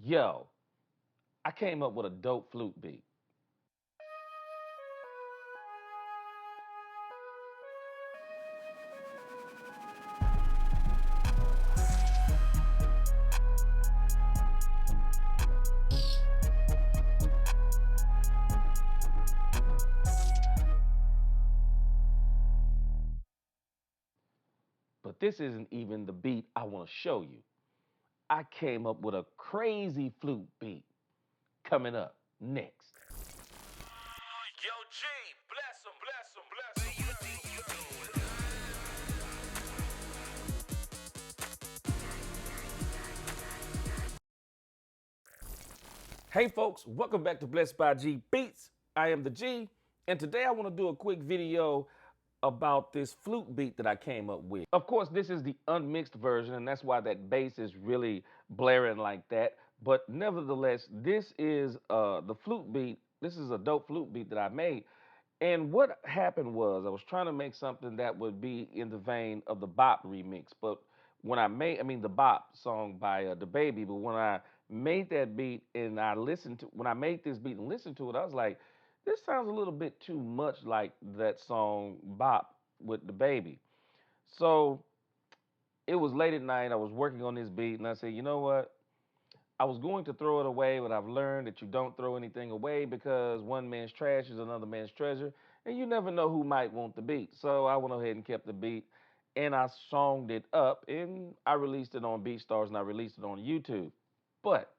Yo, I came up with a dope flute beat. But this isn't even the beat I want to show you. I came up with a crazy flute beat coming up next. Yo, G, bless him, bless him, bless him. Hey folks, welcome back to Blessed by G Beats. I am the G, and today I want to do a quick video about this flute beat that I came up with. Of course, this is the unmixed version, and that's why that bass is really blaring like that. But nevertheless, this is the flute beat. This is a dope flute beat that I made. And what happened was I was trying to make something that would be in the vein of the Bop remix. But when the Bop song by the Baby. But when I made that beat and when I made this beat and listened to it, I was like, this sounds a little bit too much like that song Bop with the Baby. So it was late at night. I was working on this beat, and I said, you know what? I was going to throw it away, but I've learned that you don't throw anything away because one man's trash is another man's treasure, and you never know who might want the beat. So I went ahead and kept the beat, and I songed it up, and I released it on BeatStars, and I released it on YouTube. But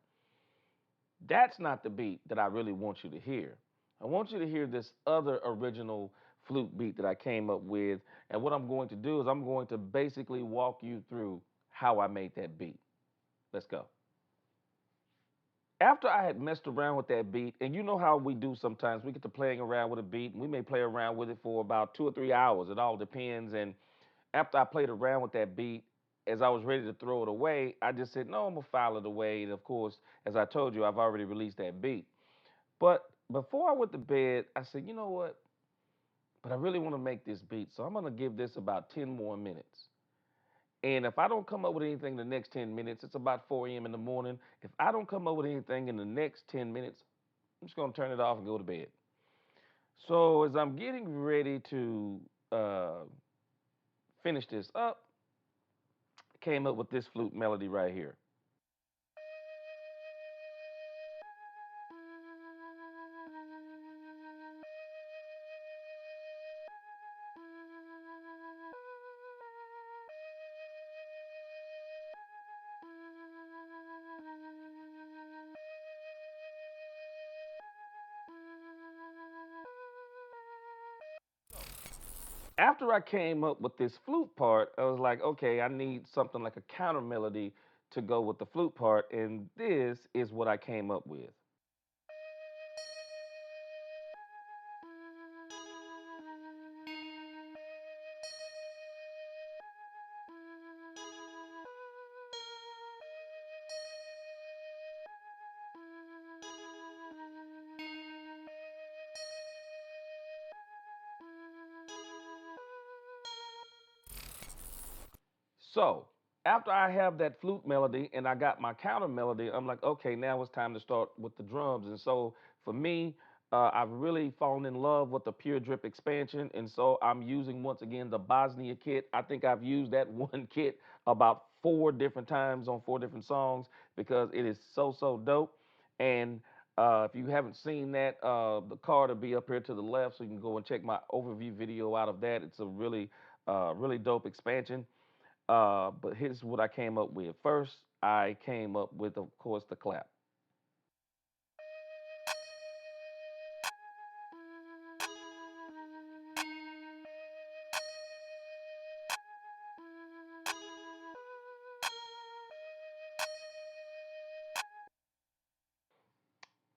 that's not the beat that I really want you to hear. I want you to hear this other original flute beat that I came up with, and what I'm going to do is I'm going to basically walk you through how I made that beat. Let's go. After I had messed around with that beat, and you know how we do sometimes, we get to playing around with a beat, and we may play around with it for about 2 or 3 hours. It all depends. And after I played around with that beat, as I was ready to throw it away, I just said, no, I'm gonna file it away. And of course, as I told you, I've already released that beat. But before I went to bed, I said, you know what? But I really want to make this beat, so I'm gonna give this about 10 more minutes. And if I don't come up with anything in the next 10 minutes, it's about 4 a.m. in the morning. If I don't come up with anything in the next 10 minutes, I'm just going to turn it off and go to bed. So as I'm getting ready to finish this up, I came up with this flute melody right here. After I came up with this flute part, I was like, okay, I need something like a counter melody to go with the flute part, and this is what I came up with. So after I have that flute melody and I got my counter melody, I'm like, okay, now it's time to start with the drums. And so for me, I've really fallen in love with the Pure Drip expansion. And so I'm using once again the Bosnia kit. I think I've used that one kit about 4 different times on 4 different songs because it is so dope. And if you haven't seen that, the card will be up here to the left, so you can go and check my overview video out of that. It's a really dope expansion. But here's what I came up with. First, I came up with, of course, the clap.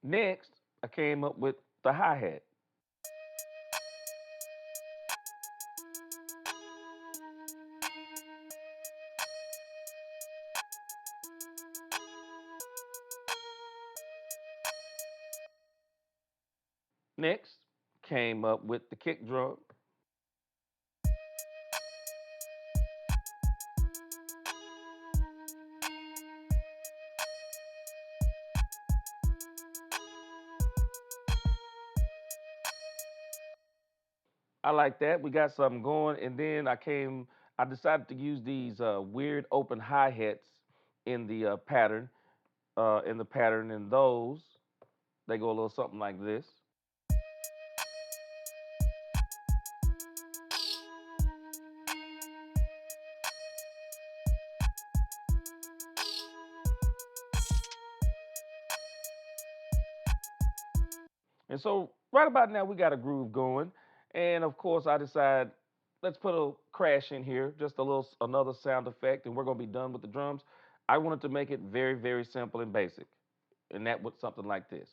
Next, I came up with the hi-hat. Next, came up with the kick drum. I like that. We got something going, and then I decided to use these weird open hi hats in the pattern, and those they go a little something like this. And so right about now we got a groove going, and of course I decide let's put a crash in here, just a little another sound effect, and we're gonna be done with the drums. I wanted to make it very very simple and basic, and that was something like this.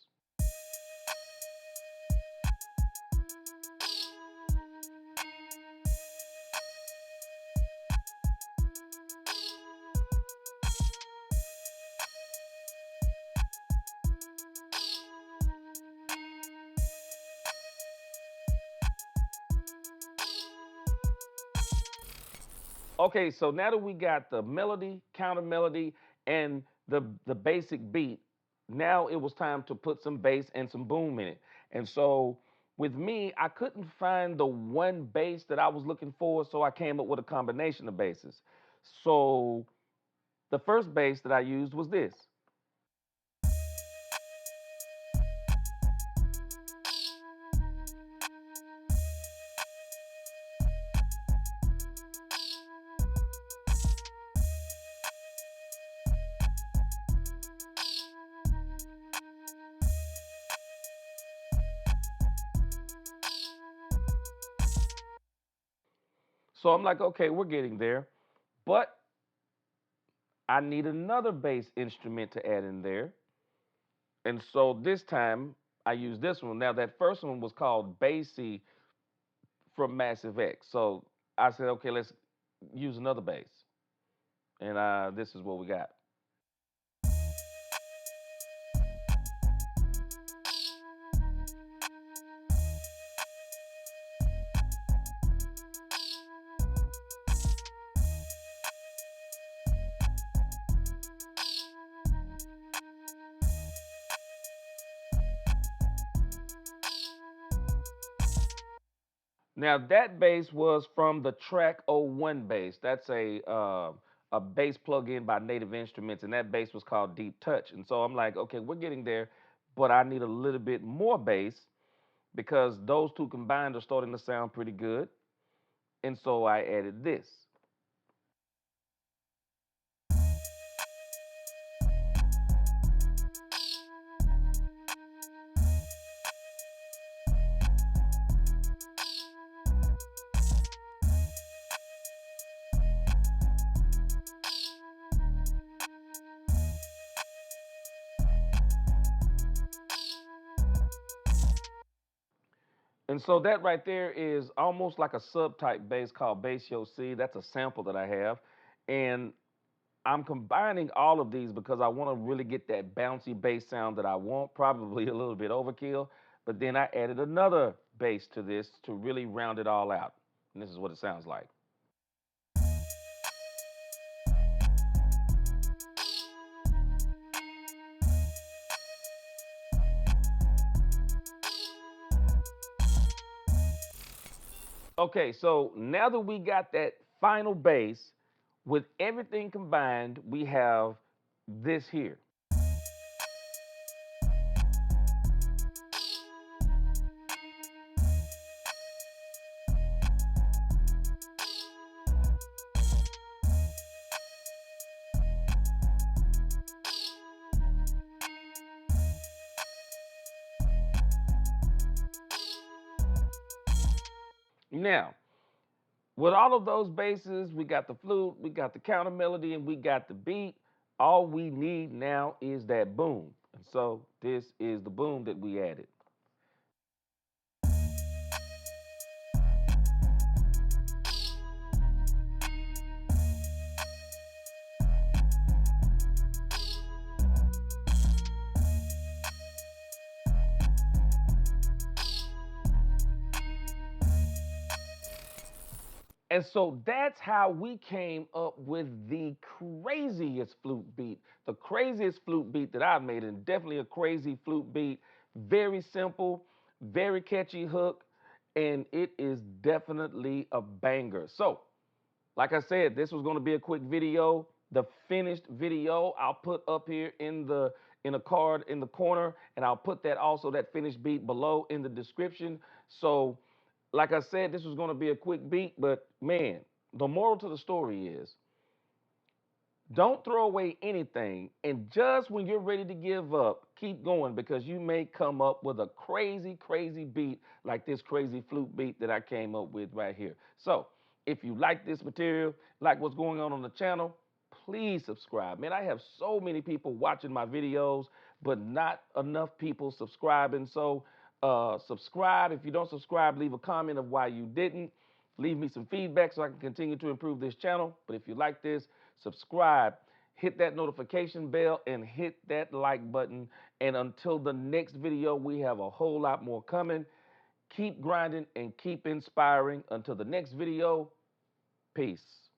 Okay, so now that we got the melody, counter melody, and the basic beat, now it was time to put some bass and some boom in it. And so with me, I couldn't find the one bass that I was looking for, so I came up with a combination of basses. So the first bass that I used was this. So I'm like, okay, we're getting there, but I need another bass instrument to add in there. And so this time I used this one. Now that first one was called Bassy from Massive X. So I said, okay, let's use another bass. And this is what we got. Now that bass was from the Track '01 bass. That's a bass plug-in by Native Instruments, and that bass was called Deep Touch. And so I'm like, okay, we're getting there, but I need a little bit more bass because those two combined are starting to sound pretty good. And so I added this. And so that right there is almost like a subtype bass called Bass Yo C. That's a sample that I have. And I'm combining all of these because I want to really get that bouncy bass sound that I want, probably a little bit overkill. But then I added another bass to this to really round it all out. And this is what it sounds like. Okay, so now that we got that final bass, with everything combined, we have this here. Now, with all of those basses, we got the flute, we got the counter melody, and we got the beat. All we need now is that boom. And so this is the boom that we added. And so that's how we came up with the craziest flute beat, the craziest flute beat that I've made, and definitely a crazy flute beat. Very simple, very catchy hook, and it is definitely a banger. So, like I said, this was going to be a quick video. The finished video I'll put up here in a card in the corner, and I'll put that also, that finished beat, below in the description. So, like I said, this was going to be a quick beat, but man, the moral to the story is don't throw away anything. And just when you're ready to give up, keep going, because you may come up with a crazy, crazy beat like this crazy flute beat that I came up with right here. So if you like this material, like what's going on the channel, please subscribe. Man, I have so many people watching my videos, but not enough people subscribing. So subscribe. If you don't subscribe, leave a comment of why you didn't. Leave me some feedback so I can continue to improve this channel. But if you like this, subscribe, hit that notification bell, and hit that like button. And until the next video, we have a whole lot more coming. Keep grinding and keep inspiring. Until the next video, peace.